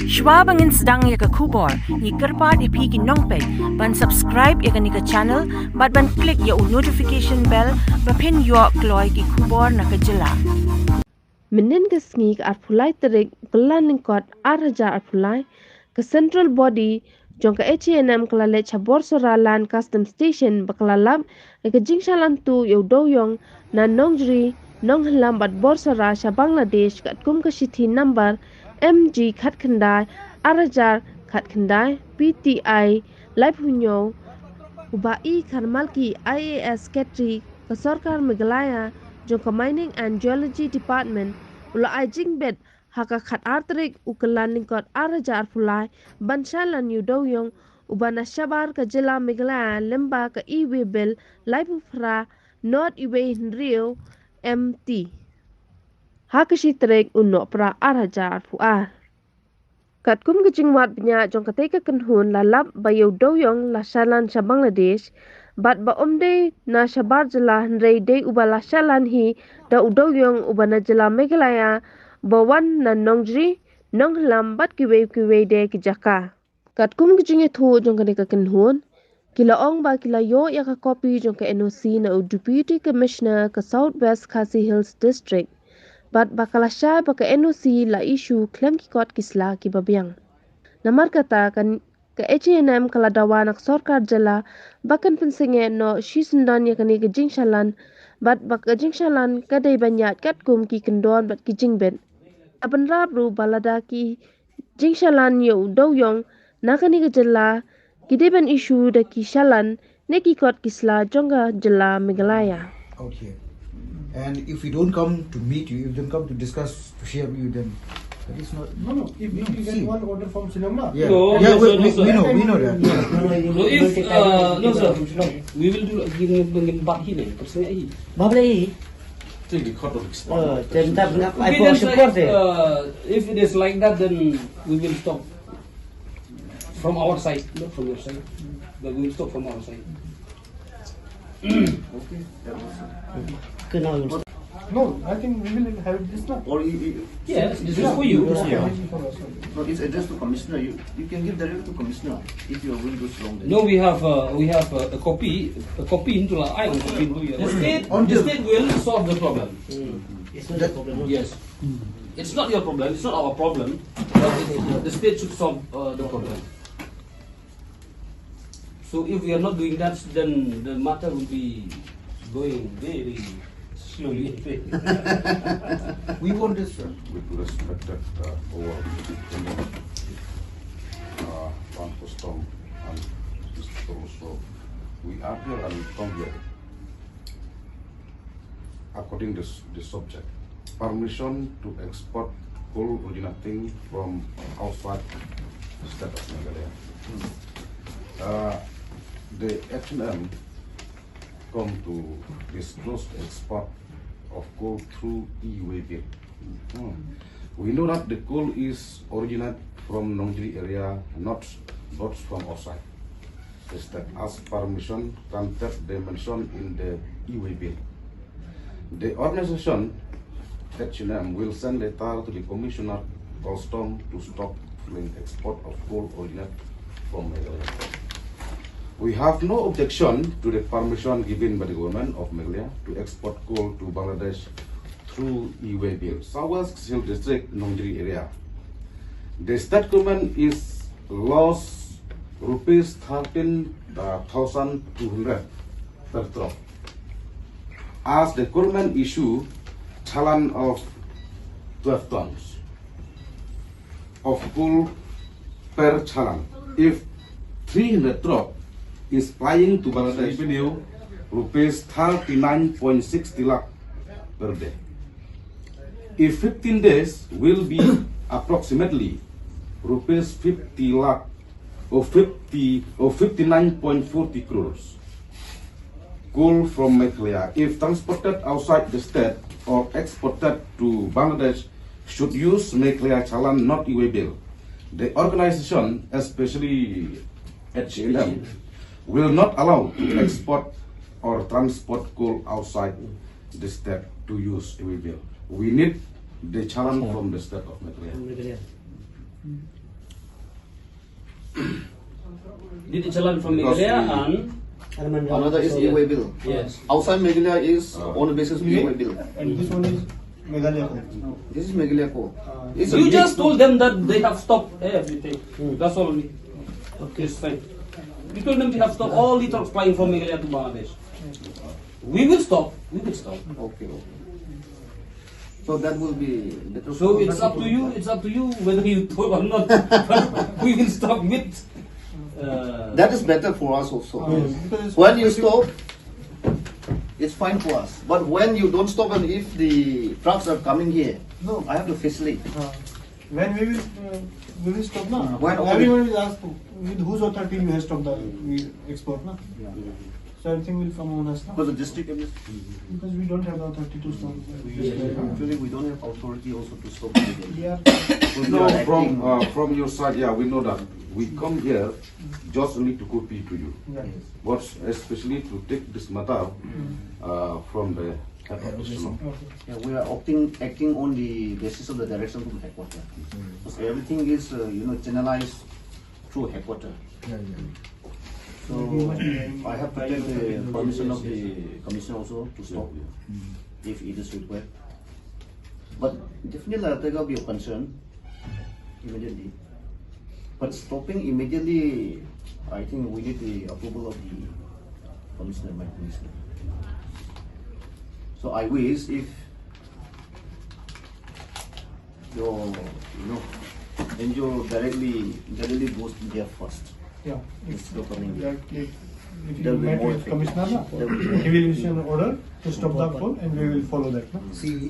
Schwabangin sedang ya ke kubor, ni kerpat ipi ki nongpek, ban subscribe ya ke ni ke channel, ban klik ya notification bell, pen yo kloy ki kubor na ke jylla. Mynnin ke sngi ke arpulai terik kyllanlyngkot arhaja arpulai ke central body jong ke Hanm ke leit Borsora Land Custom Station bakalalap ke Jingshalan Tuh U Diewiong na Nongjri Nonghyllabad Borsora Sha Bangladesh ke ke shathie number MG Katei arhajar Katei PTI Live Ubai Kharmalki IAS Secretary ke Sarkar Meghalaya jong ke Mining and Geology Department ulai jingkit haka khat artrik kyllanlyngkot arhaja arpulai bansalan U Diewiong ubana shabar ke jylla Meghalaya Lyngba ke bill Live not Rio MT haka shitrik U Nohprah arhaja arpuar Katkum ke jingwad bniah jong Katei ke kenhun lalap ba U Diewiong la shalan Sha Bangladesh bat ba omde na shabar jylla hnrei de ubala shalan hi da U Diewiong ubana jylla Meghalaya bawan na Nongjri Nonghyllabad de ki jaka katkum ke jinge thu jong ke kenhun kilaong ba kilayo ya ka copy jong ke NOC na Deputy Commissioner ke Southwest Khasi Hills District bat bakalasya ba ke NOC la issue lengkot kisla ki babiang namar kata kan ke Hanm kala dawa nak sarkar jylla bakan pensenge no shisundan ya kani ke Jingshalan bat bak Jingshalan kadai banyak katkum ki kendon bat ki jingbet aban rabru balada ki Jingshalan U Diewiong nakani ke jylla kideban issue da ki shalan neki kot kisla jonga jylla Meghalaya. Out here. And if we don't come to meet you, if you don't come to discuss, to share with you, then that is not. No. If you get one order from Lyngba. Yeah, No, yeah, no, sir, no, sir. we know that. No, if no sir, we will do dengan bahi ni, persengah. Boleh. Okay, Then like, if it is like that, then we will stop from our side, not from your side. But we will stop from our side. Okay. Kenal. No, I think we will have this now. Or Yes, this is for you. no, it's addressed to commissioner. You can give direct to commissioner if you are going to wrong. No, we have a copy into la I on copy into here. The state will solve the problem. It's not a problem. Yes. It's not your problem. It's not our problem. But the state should solve the problem. So if we are not doing that, then the matter will be going very slowly. We want this. With respected our Land Custom and also we are here and come here according to the subject permission to export coal originating from outside the state of Meghalaya. The Hanm come to disclose the export of coal through e-way bill. We know that the coal is originated from Nongjri area, not from outside. The state asked permission granted they mentioned in the e-way bill. The organization Hanm will send letter to the Commissioner Custom to stop export of coal originated from Meghalaya. We have no objection to the permission given by the government of Meghalaya to export coal to Bangladesh through e-way bill. Southwest Hill District, Nongjri area. The state government is lost rupees 13,200 per truck. As the government issue challan of 12 tons of coal per challan. If 300 truck is flying to Bangladesh video rupees 39.60 lakh per day. If 15 days will be approximately rupees 50 lakh or 59.40 crores. Coal from Meghalaya, if transported outside the state or exported to Bangladesh, should use Meghalaya challan, not e-way bill. The organization, especially Hanm, will not allow to export or transport coal outside the state to use e-way bill. We need the challan from the state of Meghalaya. did a challan from Because Meghalaya and Another is e-way bill. yes. Outside Meghalaya is on the basis of e-way bill. And this one is Meghalaya code. This is Meghalaya code. It's a You mix just of- told them that they have stopped everything. That's all. Okay, it's fine. You told them we have stopped all the trucks flying from Meghalaya to Bangladesh. We will stop. We will stop. Okay, okay. So that will be better. So it's up to you. It's up to you whether you told or not. But we will stop with. That is better for us also. Because When you stop, it's fine for us. But when you don't stop and if the trucks are coming here, No. I have to facilitate. when we will stop now. When Everyone will ask with whose authority you have stopped the export now. So everything will come on us now. Because the district, Because we don't have the authority to stop. actually we don't have authority also to stop it. We are So we No, are acting- from your side, yeah, we know that. We come here just only to copy to you, yeah. but especially to take this matter from the head office. You know. Okay. Yeah, we are acting on the basis of the direction from headquarters. Because everything is channelized through headquarters. So I have to take the permission of the commissioner also to stop if it is required. But definitely I'll take up your concern immediately. But stopping immediately, I think we need the approval of the commissioner, my commissioner. So I wish if your NGO directly goes there first. Yeah. It's still coming. Yeah, if There you will be met more with effective. commissioner, There will be more he will issue an order to stop the call and we will follow that. No? See,